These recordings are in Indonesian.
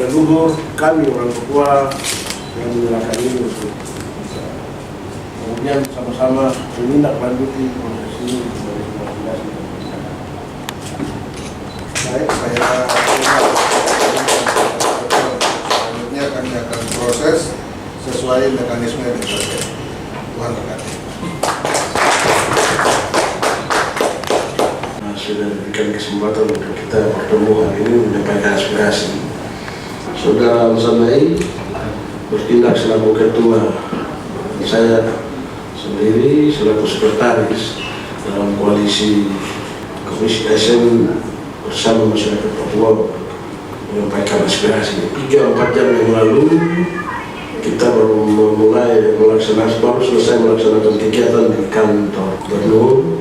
leluhur kami orang Papua yang menyerahkan ini untuk bisa kemudian sama-sama menindaklanjuti proses ini sebagai sebuah tindakan. Baik, selanjutnya kami akan proses sesuai mekanisme yang ditetapkan. Tuhan berkati. Sudah diberikan kesempatan untuk kita bertemu hari ini menyampaikan aspirasi. Saudara Al-Samai bertindak selaku ketua, saya sendiri selaku sekretaris dalam koalisi Komisi ASN bersama masyarakat Papua menyampaikan aspirasi. 3-4 jam yang lalu kita baru baru selesai melaksanakan kegiatan di kantor gubernur.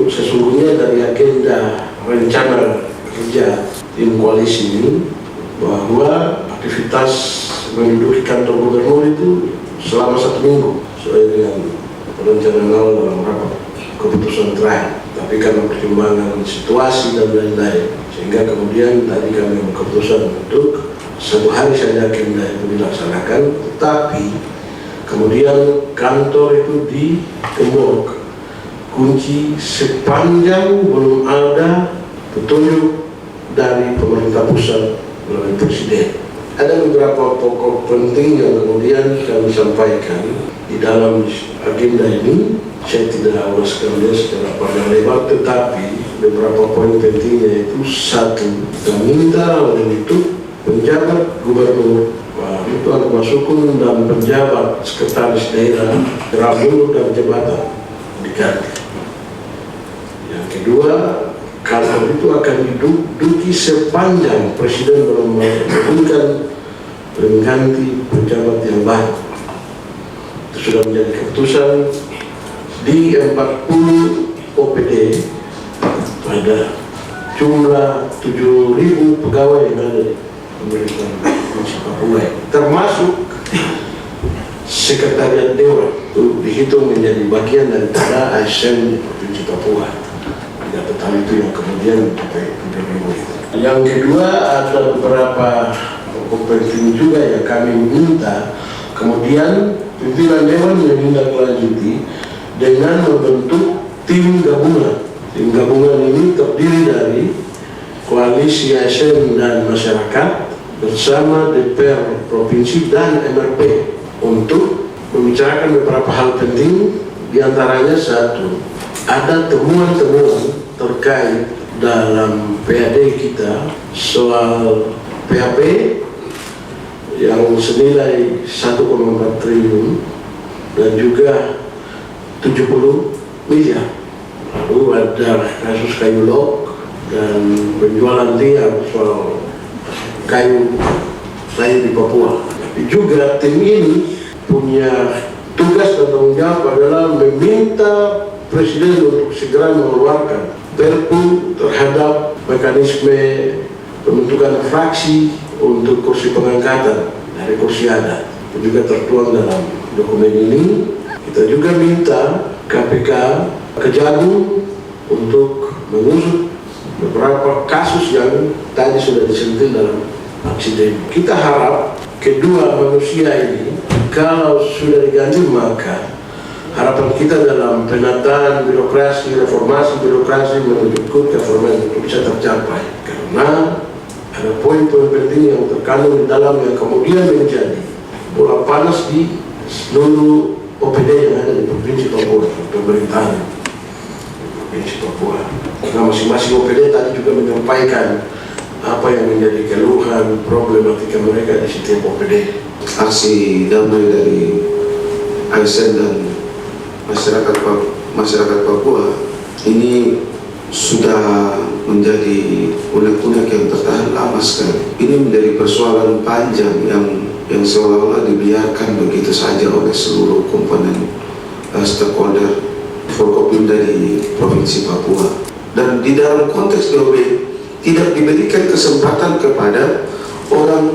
Sesungguhnya dari agenda rencana kerja tim koalisi ini bahwa aktivitas menduduki kantor gubernur itu selama 1 minggu sesuai dengan perencanaan awal dalam rapat keputusan terakhir. Tapi karena pertimbangan situasi dan lain-lain, sehingga kemudian tadi kami ambil keputusan untuk 1 hari saja agenda itu dilaksanakan, tetapi kemudian kantor itu digembok. Kunci sepanjang belum ada petunjuk dari pemerintah pusat melalui presiden. Ada beberapa pokok penting yang kemudian kami sampaikan di dalam agenda ini. Saya tidak uruskan dia secara panjang lebar, tetapi beberapa poin pentingnya itu: 1, kita minta untuk penjabat gubernur, Pak Ridwan Masukun, dan penjabat sekretaris daerah Rambut dan jabatan diganti. Yang kedua, kantor itu akan diduduki sepanjang presiden belum mengumumkan pengganti pejabat yang baru. Itu sudah menjadi keputusan di 40 OPD pada jumlah 7.000 pegawai yang ada di pemerintahan Provinsi Papua, termasuk sekretariat dewan, itu dihitung menjadi bagian daripada ASN di Provinsi Papua. Tidak betul itu yang kemudian sampai 7.000 itu. Yang kedua, ada beberapa pokok penting juga yang kami minta kemudian pimpinan dewan menindaklanjuti dengan membentuk tim gabungan. Tim gabungan ini terdiri dari koalisi ASN dan masyarakat bersama DPR Provinsi dan MRP untuk membicarakan beberapa hal penting, diantaranya 1, ada temuan-temuan terkait dalam PAD kita soal PAP yang senilai 1,4 triliun dan juga 70 miliar. Lalu ada kasus kayu lok dan penjualan liar soal kayu di Papua. Tapi juga tim ini punya tugas dan tanggung jawab adalah meminta presiden untuk segera mengeluarkan Perpu terhadap mekanisme pembentukan fraksi untuk kursi pengangkatan dari kursi adat. Itu juga tertuang dalam dokumen ini. Kita juga minta KPK Kejagung untuk mengusut beberapa kasus yang tadi sudah disentil dalam aksi demo. Kita harap kedua manusia ini kalau sudah diganti, maka harapan kita dalam penataan birokrasi, reformasi birokrasi menuju good government itu bisa tercapai, karena ada poin-poin penting yang terkandung di dalam yang kemudian menjadi bola panas di seluruh OPD yang ada di Provinsi Papua, pemerintahan Provinsi Papua. Karena masing-masing OPD tadi juga menyampaikan apa yang menjadi keluhan problematika mereka di setiap OPD. Aksi damai dari ASN dan masyarakat Papua ini sudah menjadi unek-unek yang tertahan lama sekali. Ini menjadi persoalan panjang yang seolah-olah dibiarkan begitu saja oleh seluruh komponen stakeholder Forkopimda di Provinsi Papua. Dan di dalam konteks DOB tidak diberikan kesempatan kepada orang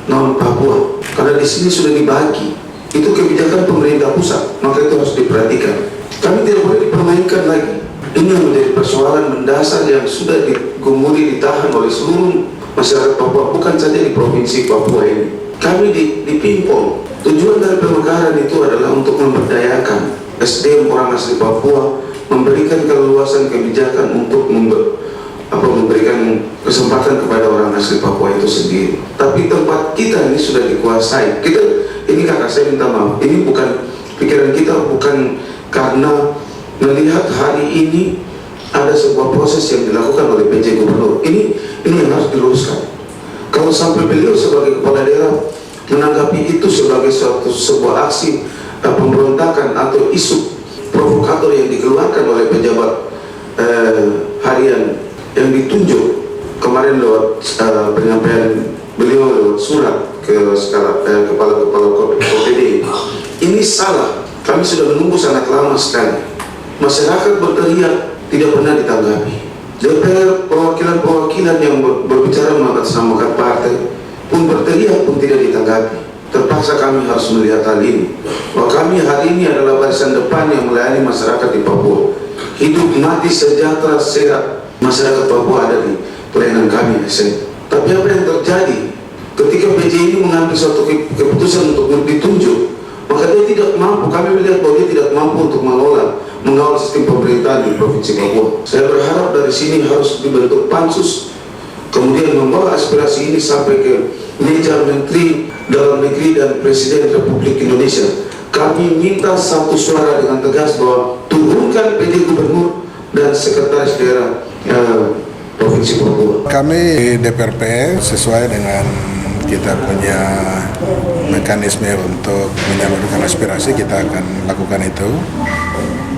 non-Papua, karena di sini sudah dibagi. Itu kebijakan pemerintah pusat, maka itu harus diperhatikan. Kami tidak boleh dipermainkan lagi. Ini yang menjadi persoalan mendasar yang sudah digumuli, ditahan oleh seluruh masyarakat Papua, bukan saja di provinsi Papua ini. Kami di Pimpong, tujuan dari pemekaran itu adalah untuk memberdayakan SDM orang asli Papua, memberikan keleluasan kebijakan untuk memberikan kesempatan kepada orang asli Papua itu sendiri. Tapi tempat kita ini sudah dikuasai. Ini kakak saya minta maaf, ini bukan pikiran kita, bukan karena melihat hari ini ada sebuah proses yang dilakukan oleh PJ Gubernur. Ini yang harus diluruskan. Kalau sampai beliau sebagai kepala daerah menanggapi itu sebagai sebuah aksi pemberontakan atau isu provokator yang dikeluarkan oleh pejabat harian yang ditunjuk kemarin lewat penyampaian beliau lewat surat ke kepala KPD, ini salah. Kami sudah menunggu sangat lama sekali. Masyarakat berteriak, tidak pernah ditanggapi. DPR, perwakilan yang berbicara mengatasnamakan partai pun berteriak pun tidak ditanggapi. Terpaksa kami harus melihat hal ini, bahwa kami hari ini adalah barisan depan yang melayani masyarakat di Papua. Hidup mati sejahtera sehat masyarakat Papua ada di pelayanan kami. Tapi apa yang terjadi ketika PJ ini mengambil suatu keputusan untuk ditunjuk, maka dia tidak mampu. Kami melihat bahwa dia tidak mampu untuk mengawal sistem pemerintahan di Provinsi Papua. Saya berharap dari sini harus dibentuk pansus, kemudian membawa aspirasi ini sampai ke meja Menteri Dalam Negeri dan Presiden Republik Indonesia. Kami minta satu suara dengan tegas bahwa turunkan PJ Gubernur dan Sekretaris Daerah Provinsi Papua. Kami DPRP sesuai dengan kita punya mekanisme untuk menyalurkan aspirasi, kita akan lakukan itu.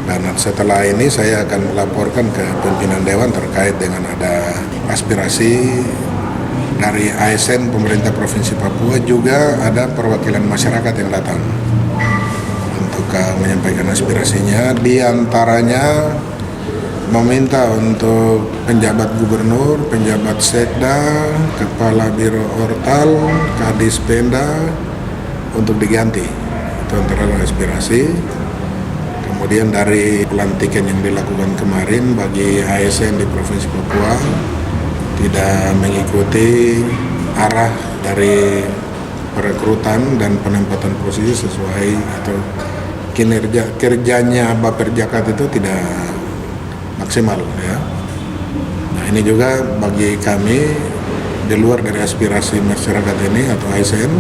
Dan setelah ini saya akan melaporkan ke pimpinan Dewan terkait dengan ada aspirasi dari ASN pemerintah Provinsi Papua, juga ada perwakilan masyarakat yang datang untuk menyampaikan aspirasinya. Di antaranya meminta untuk penjabat gubernur, penjabat sekda, kepala biro ortal, kadis pemda untuk diganti. Itu antara aspirasi. Kemudian dari pelantikan yang dilakukan kemarin bagi ASN di Provinsi Papua tidak mengikuti arah dari perekrutan dan penempatan posisi sesuai atau kerjanya Baperjakat itu tidak maksimal ya. Nah, ini juga bagi kami di luar dari aspirasi masyarakat ini atau ASN.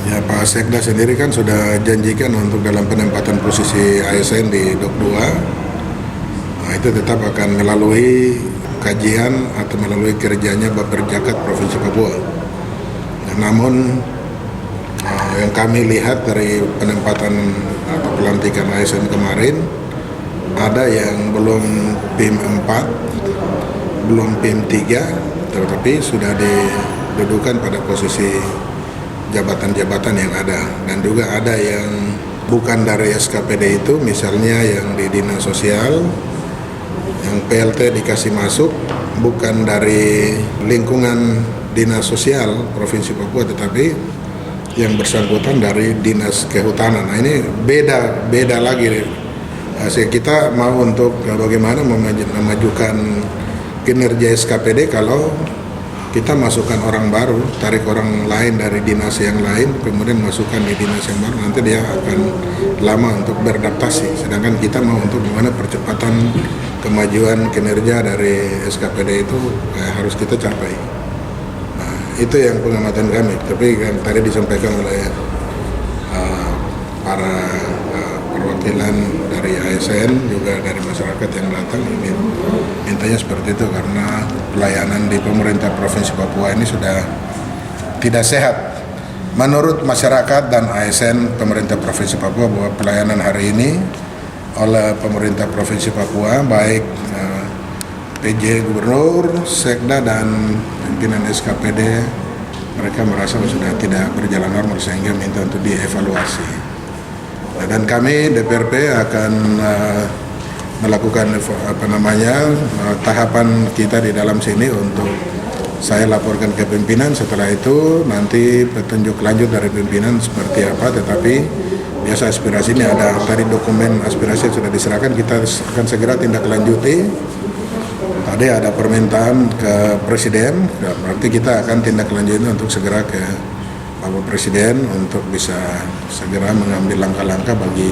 Ya, Pak Sekda sendiri kan sudah janjikan untuk dalam penempatan posisi ASN di Dok 2. Nah, itu tetap akan melalui kajian atau melalui kerjanya Baperjakat Provinsi Papua. Nah, namun yang kami lihat dari penempatan atau pelantikan ASN kemarin, ada yang belum PIM 4, belum PIM 3, tetapi sudah didudukan pada posisi jabatan-jabatan yang ada. Dan juga ada yang bukan dari SKPD itu, misalnya yang di Dinas Sosial, yang PLT dikasih masuk bukan dari lingkungan Dinas Sosial Provinsi Papua, tetapi yang bersangkutan dari Dinas Kehutanan. Nah, ini beda lagi. Kita mau untuk bagaimana memajukan kinerja SKPD kalau kita masukkan orang baru, tarik orang lain dari dinas yang lain, kemudian masukkan di dinas yang baru, nanti dia akan lama untuk beradaptasi. Sedangkan kita mau untuk bagaimana percepatan kemajuan kinerja dari SKPD itu harus kita capai. Nah, itu yang pengamatan kami. Tapi kan tadi disampaikan oleh para perwakilan dari ASN juga dari masyarakat yang datang, mintanya seperti itu karena pelayanan di pemerintah Provinsi Papua ini sudah tidak sehat. Menurut masyarakat dan ASN pemerintah Provinsi Papua, bahwa pelayanan hari ini oleh pemerintah Provinsi Papua, baik PJ Gubernur, Sekda dan pimpinan SKPD, mereka merasa sudah tidak berjalan normal sehingga minta untuk dievaluasi. Dan kami DPRP akan melakukan tahapan kita di dalam sini untuk saya laporkan ke pimpinan. Setelah itu nanti petunjuk lanjut dari pimpinan seperti apa. Tetapi biasa aspirasi ini ada tadi dokumen aspirasi yang sudah diserahkan, kita akan segera tindak lanjuti tadi ada permintaan ke Presiden, ya, berarti kita akan tindak lanjuti untuk segera ke Bapak Presiden untuk bisa segera mengambil langkah-langkah bagi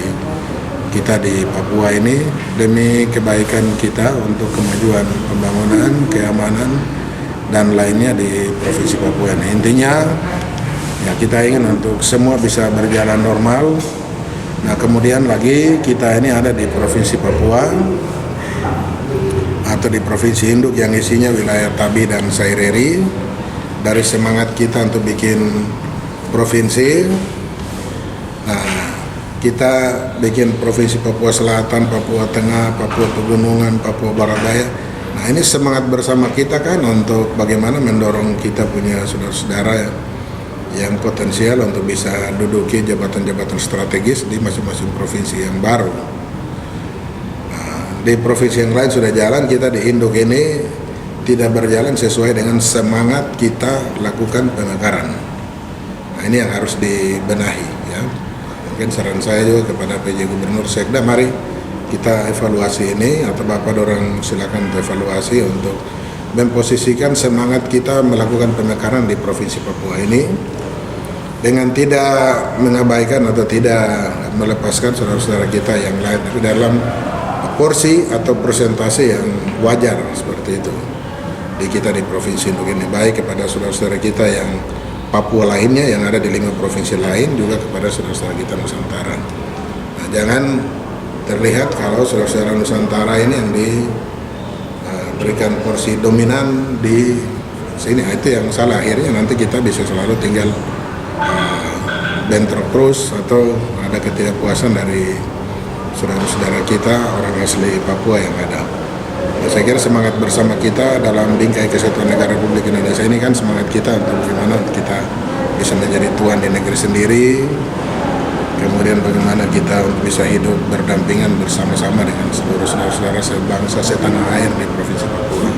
kita di Papua ini demi kebaikan kita untuk kemajuan pembangunan, keamanan, dan lainnya di Provinsi Papua ini. Intinya ya kita ingin untuk semua bisa berjalan normal. Nah kemudian lagi kita ini ada di Provinsi Papua atau di Provinsi Induk yang isinya wilayah Tabi dan Saireri. Dari semangat kita untuk bikin provinsi, nah kita bikin Provinsi Papua Selatan, Papua Tengah, Papua Pegunungan, Papua Barat Daya. Nah ini semangat bersama kita kan untuk bagaimana mendorong kita punya saudara-saudara yang potensial untuk bisa duduki jabatan-jabatan strategis di masing-masing provinsi yang baru. Nah, di provinsi yang lain sudah jalan, kita di Induk ini tidak berjalan sesuai dengan semangat kita lakukan pemekaran. Nah ini yang harus dibenahi ya. Mungkin saran saya juga kepada PJ Gubernur Sekda, mari kita evaluasi ini, atau Bapak dorong silakan untuk evaluasi untuk memposisikan semangat kita melakukan pemekaran di Provinsi Papua ini dengan tidak mengabaikan atau tidak melepaskan saudara-saudara kita yang lain, tapi dalam porsi atau persentase yang wajar seperti itu di kita di Provinsi Induk ini, baik kepada saudara-saudara kita yang Papua lainnya yang ada di 5 provinsi lain, juga kepada saudara-saudara kita Nusantara. Nah, jangan terlihat kalau saudara-saudara Nusantara ini yang diberikan porsi dominan di sini, itu yang salah. Akhirnya nanti kita bisa selalu tinggal bentrok terus atau ada ketidakpuasan dari saudara-saudara kita orang asli Papua yang ada. Nah, saya kira semangat bersama kita dalam bingkai kesatuan negara Republik Indonesia ini kan semangat kita untuk bagaimana kita bisa menjadi tuan di negeri sendiri, kemudian bagaimana kita bisa hidup berdampingan bersama-sama dengan seluruh saudara-saudara sebangsa setanah air di Provinsi Papua.